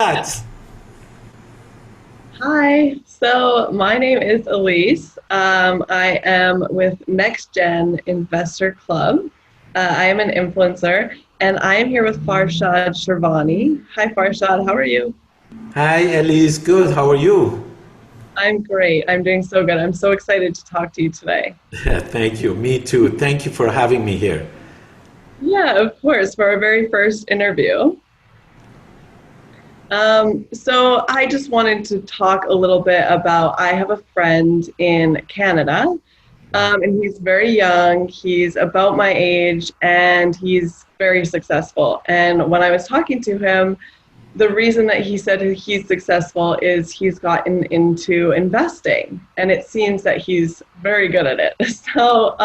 That's Hi, so my name is Elise. I am with Next Gen Investor Club. I am an influencer, and I am here with Farshad Shervani. Hi, Farshad, how are you? Hi, Elise. Good. How are you? I'm great. I'm doing so good. I'm so excited to talk to you today. Thank you. Me too. Thank you for having me here. Yeah, of course, for our very first interview. So I just wanted to talk a little bit about I have a friend in Canada. And he's very young. He's about my age, and he's very successful. And when I was talking to him, the reason that he said he's successful is he's gotten into investing, and it seems that he's very good at it. So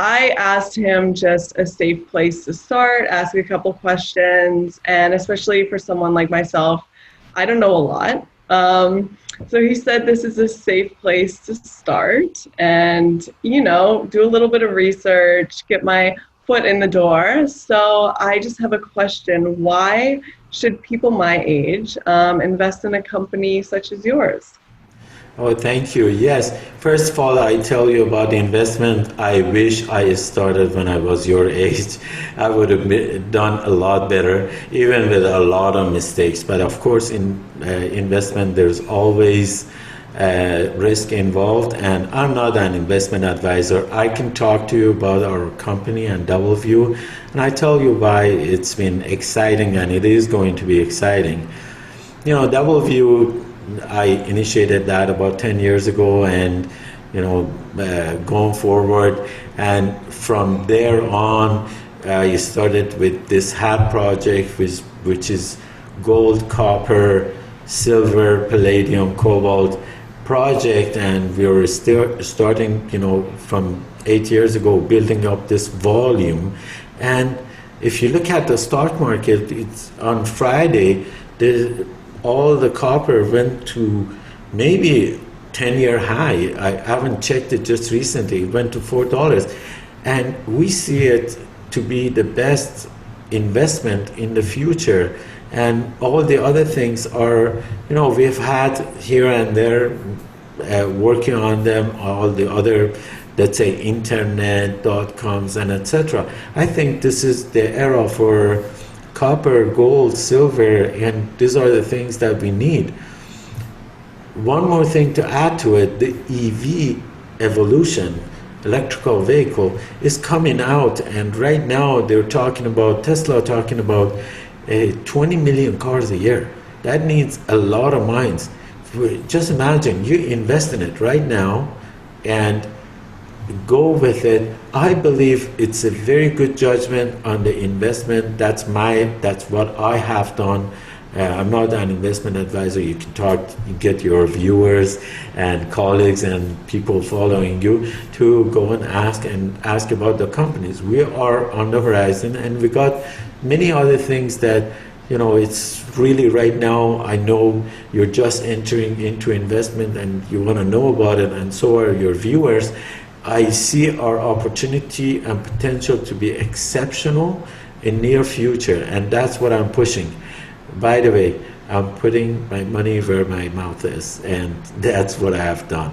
I asked him just a safe place to start, ask a couple questions, and especially for someone like myself, I don't know a lot. So he said this is a safe place to start and, do a little bit of research, get my foot in the door. So I just have a question. Why should people my age invest in a company such as yours? Oh, thank you. Yes. First of all, I tell you about the investment. I wish I started when I was your age. I would have done a lot better, even with a lot of mistakes. But of course, in investment, there's always risk involved. And I'm not an investment advisor. I can talk to you about our company and Doubleview, and I tell you why it's been exciting, and it is going to be exciting. Doubleview, I initiated that about 10 years ago, and going forward, and from there on, I started with this hat project, which is gold, copper, silver, palladium, cobalt project, and we were still starting, from 8 years ago, building up this volume. And if you look at the stock market, it's on Friday, all the copper went to maybe 10-year high. I haven't checked it just recently. It went to $4. And we see it to be the best investment in the future. And all the other things are, we've had here and there working on them, all the other, let's say, internet, .coms, and etc. I think this is the era for copper, gold, silver, and these are the things that we need. One more thing to add to it, the EV evolution, electrical vehicle, is coming out, and right now they're talking about, Tesla talking about 20 million cars a year. That needs a lot of minds. Just imagine, you invest in it right now and go with it. I believe it's a very good judgment on the investment. That's what I have done. I'm not an investment advisor. You can get your viewers and colleagues and people following you to go and ask about the companies. We are on the horizon, and we got many other things that, it's really right now. I know you're just entering into investment and you want to know about it, and so are your viewers. I see our opportunity and potential to be exceptional in near future, and that's what I'm pushing. By the way, I'm putting my money where my mouth is, and that's what I have done.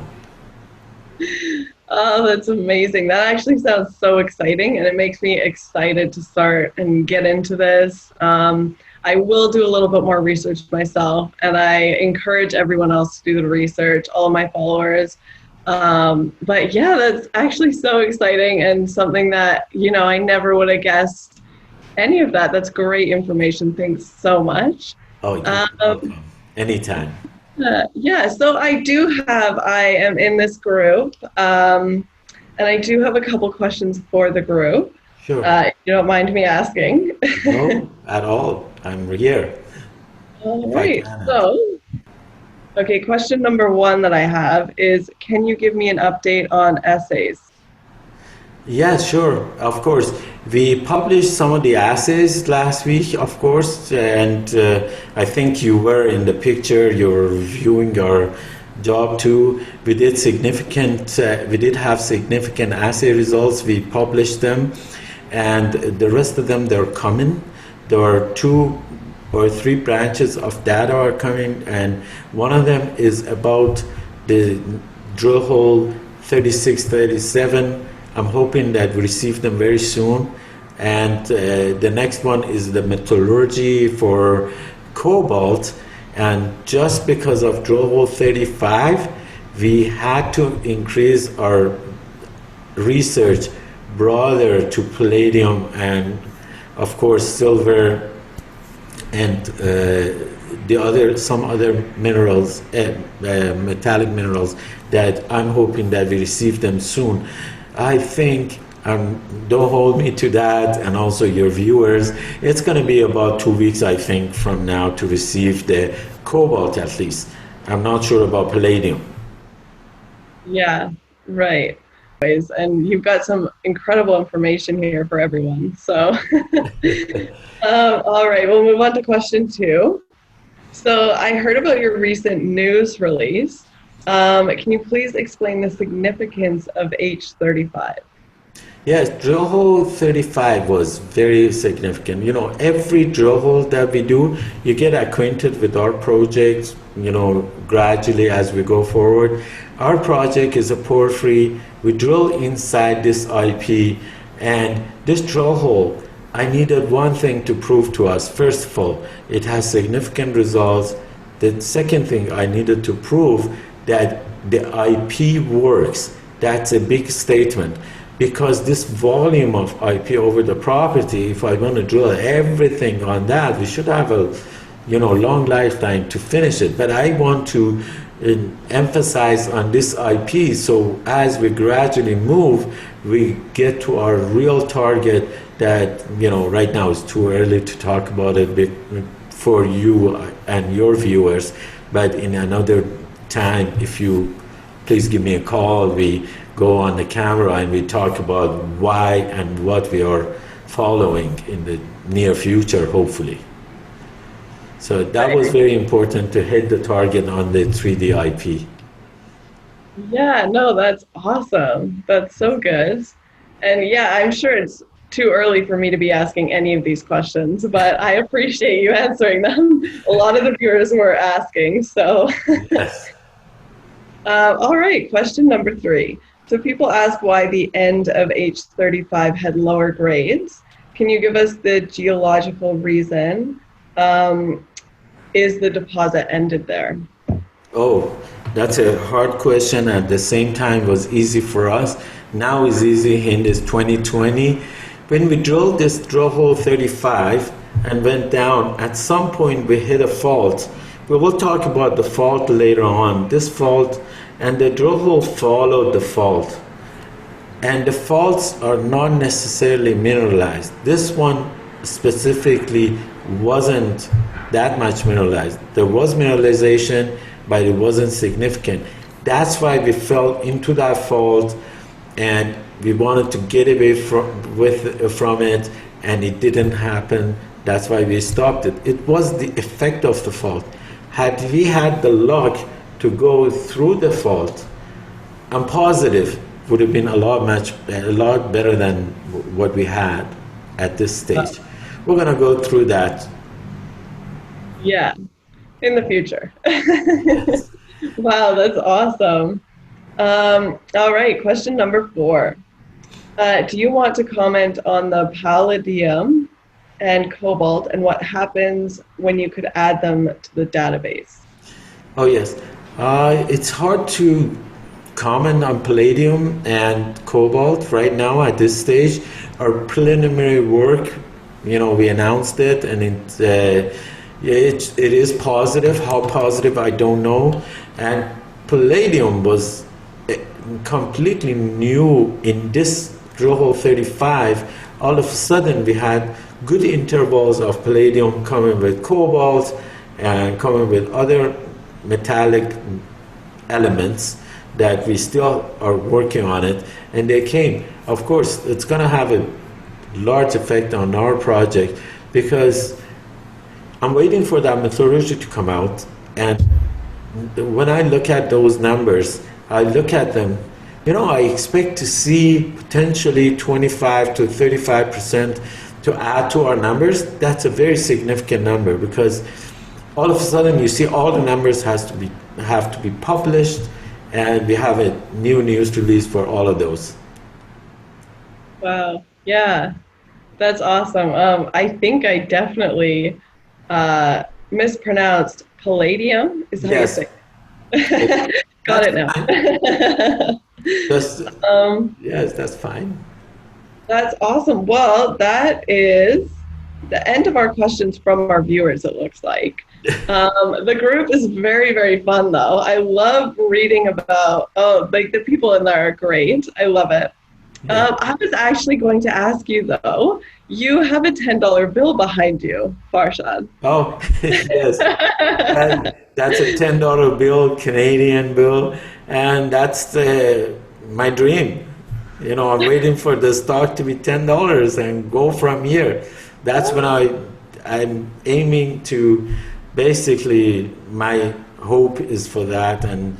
Oh, that's amazing. That actually sounds so exciting, and it makes me excited to start and get into this. I will do a little bit more research myself, and I encourage everyone else to do the research, all of my followers. But yeah, that's actually so exciting and something that, I never would have guessed any of that. That's great information. Thanks so much. Oh, you're Um, welcome. Anytime. yeah, so I am in this group, and I do have a couple questions for the group, Sure. if you don't mind me asking. No, at all. I'm here All if I right, can. so, okay, question number one that I have is, can you give me an update on essays? Yeah, sure. Of course. We published some of the essays last week, of course, and I think you were in the picture. You were reviewing our job too. We did have significant assay results. We published them, and the rest of them, they're coming. There are two or three branches of data are coming, and one of them is about the drill hole 36, 37. I'm hoping that we receive them very soon. And the next one is the metallurgy for cobalt. And just because of drill hole 35, we had to increase our research broader to palladium and, of course, silver and some other minerals, metallic minerals that I'm hoping that we receive them soon. I think, don't hold me to that, and also your viewers, it's going to be about 2 weeks, I think, from now to receive the cobalt at least. I'm not sure about palladium. Yeah, right. And you've got some incredible information here for everyone. So, all right, we'll move on to question 2. So I heard about your recent news release. Can you please explain the significance of H35? Yes, drill hole 35 was very significant. You know, every drill hole that we do, you get acquainted with our project, you know, gradually as we go forward. Our project is a porphyry. We drill inside this IP, and this drill hole, I needed one thing to prove to us. First of all, it has significant results. The second thing I needed to prove that the IP works. That's a big statement. Because this volume of IP over the property, if I want to drill everything on that, we should have a, you know, long lifetime to finish it. But I want to emphasize on this IP, so as we gradually move, we get to our real target that, you know, right now it's too early to talk about it for you and your viewers. But in another time, if you please give me a call, we go on the camera and we talk about why and what we are following in the near future, hopefully. So that was very important to hit the target on the 3D IP. Yeah, no, that's awesome. That's so good. And yeah, I'm sure it's too early for me to be asking any of these questions, but I appreciate you answering them. A lot of the viewers were asking, so. Yes. All right, question number 3. So people ask why the end of H35 had lower grades. Can you give us the geological reason? Is the deposit ended there? Oh, that's a hard question. At the same time, was easy for us. Now is easy in this 2020. When we drilled this drill hole 35 and went down, at some point we hit a fault. We will talk about the fault later on. This fault, and the drill hole followed the fault. And the faults are not necessarily mineralized. This one specifically wasn't that much mineralized. There was mineralization, but it wasn't significant. That's why we fell into that fault, and we wanted to get away from it, and it didn't happen. That's why we stopped it. It was the effect of the fault. Had we had the luck to go through the fault, I'm positive would have been a lot better than what we had at this stage. We're gonna go through that. Yeah, in the future. Wow, that's awesome. All right, question number 4. Do you want to comment on the palladium and cobalt and what happens when you could add them to the database? Oh yes, it's hard to comment on palladium and cobalt right now at this stage. Our preliminary work, you know, we announced it, and it is positive. How positive, I don't know. And palladium was completely new in this drill hole 35. All of a sudden, we had good intervals of palladium coming with cobalt and coming with other metallic elements that we still are working on it, and they came. Of course, it's going to have a large effect on our project because I'm waiting for that methodology to come out, and when I look at those numbers, I look at them, you know, I expect to see potentially 25 to 35% to add to our numbers, that's a very significant number because all of a sudden you see all the numbers have to be published, and we have a new news release for all of those. Wow. Yeah, that's awesome. I think I definitely mispronounced palladium. Is that how you Yes, say it? Got that's it now. fine. Just, um, yes, that's fine. that's awesome. Well, that is the end of our questions from our viewers, it looks like. The group is very, very fun, though. I love reading about, oh, like the people in there are great. I love it. Yeah. I was actually going to ask you, though, you have a $10 bill behind you, Farshad. Oh, yes. That's a $10 bill, Canadian bill, and that's my dream. I'm waiting for the stock to be $10 and go from here. That's when I'm aiming to basically, my hope is for that. And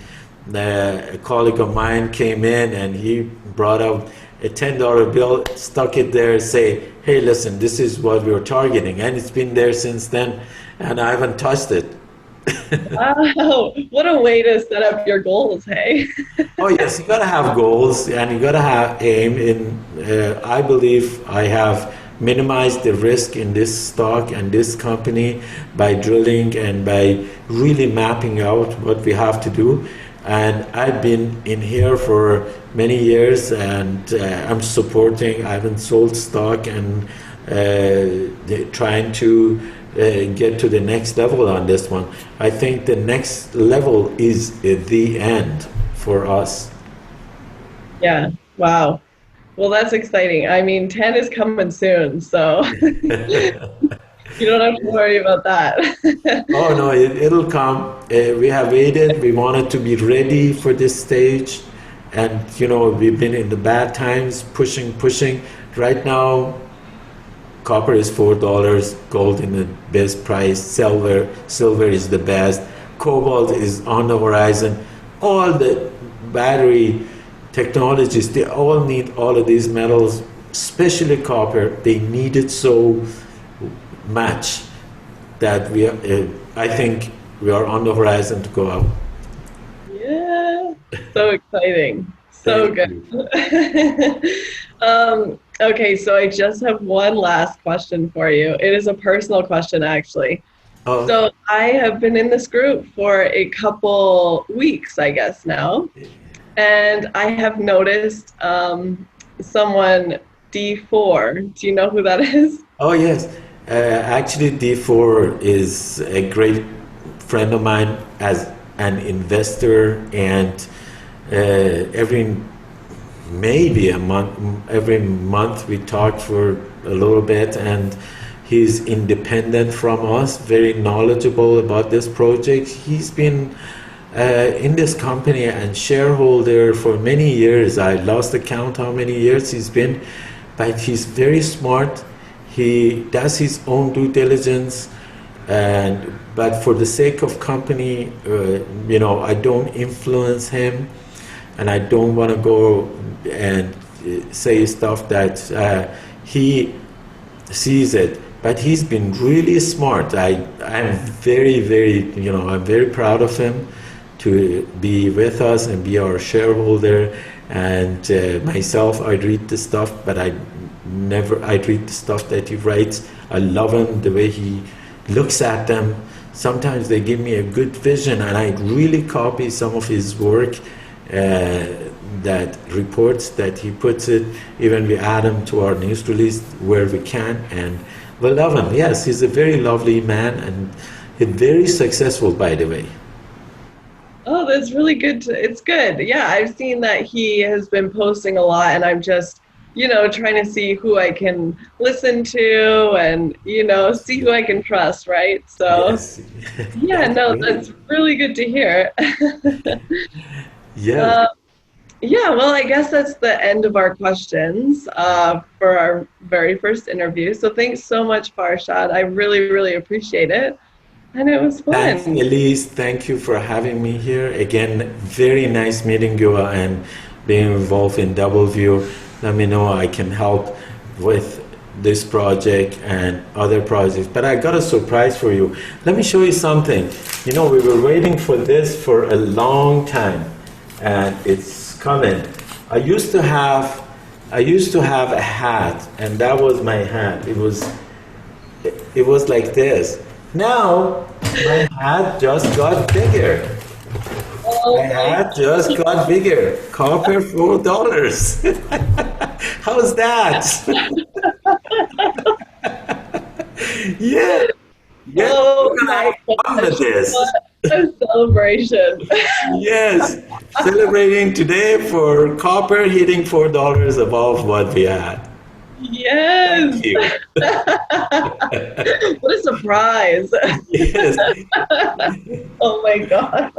a colleague of mine came in and he brought out a $10 bill, stuck it there, say, hey, listen, this is what we're targeting. And it's been there since then, and I haven't touched it. Wow, what a way to set up your goals, hey? Oh yes, you gotta have goals and you gotta have aim. I believe I have minimized the risk in this stock and this company by drilling and by really mapping out what we have to do. And I've been in here for many years, and I'm supporting. I haven't sold stock, and trying to get to the next level on this one. I think the next level is the end for us. Yeah, wow. Well, that's exciting. I mean, 10 is coming soon, so you don't have to worry about that. Oh no, it'll come. We have waited. We wanted to be ready for this stage, and we've been in the bad times, pushing. Right now, copper is $4, gold in the best price, silver is the best, cobalt is on the horizon. All the battery technologies, they all need all of these metals, especially copper. They need it so much that I think we are on the horizon to go out. Yeah, so exciting. So Thank good. Okay, so I just have one last question for you. It is a personal question, actually. Oh, So I have been in this group for a couple weeks, I guess now, and I have noticed someone D4. Do you know who that is? oh yes. Actually, D4 is a great friend of mine as an investor, and every month we talk for a little bit, and he's independent from us, very knowledgeable about this project. He's been in this company and shareholder for many years. I lost the count how many years he's been, but he's very smart. He does his own due diligence, but for the sake of company, I don't influence him, and I don't want to go and say stuff that he sees it. But he's been really smart. I'm very, very, I'm very proud of him to be with us and be our shareholder. And myself, I read the stuff, but I read the stuff that he writes. I love him, the way he looks at them. Sometimes they give me a good vision, and I really copy some of his work, that reports that he puts it. Even we add him to our news release where we can, and we love him. Yes, he's a very lovely man, and he's very successful, by the way. Oh, that's really good. It's good. Yeah, I've seen that he has been posting a lot, and I'm just, trying to see who I can listen to and, see who I can trust, right? So, Yes. yeah, That's no, great. that's really good to hear. Yes. Uh, yeah, well, I guess that's the end of our questions for our very first interview. So thanks so much, Farshad. I really, really appreciate it. And it was Thanks, fun. Elise. Thank you for having me here. Again, very nice meeting you and being involved in Doubleview. Let me know I can help with this project and other projects. But I got a surprise for you. Let me show you something. You know, we were waiting for this for a long time, and it's coming. I used to have a hat, and that was my hat. It was like this. Now my hat just got bigger. Oh My hat just got bigger. Copper $4. How's that? Yeah. Yeah. oh We're gonna my have fun with gosh, this. what a celebration. Yes. Celebrating today for copper hitting $4 above what we had. Yes. Thank you. What a surprise. Yes. Oh my God.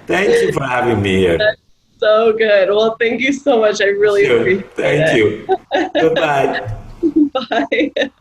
Thank you for having me here. So good. Well, thank you so much. I really Sure. appreciate Thank it. you. Goodbye. Bye.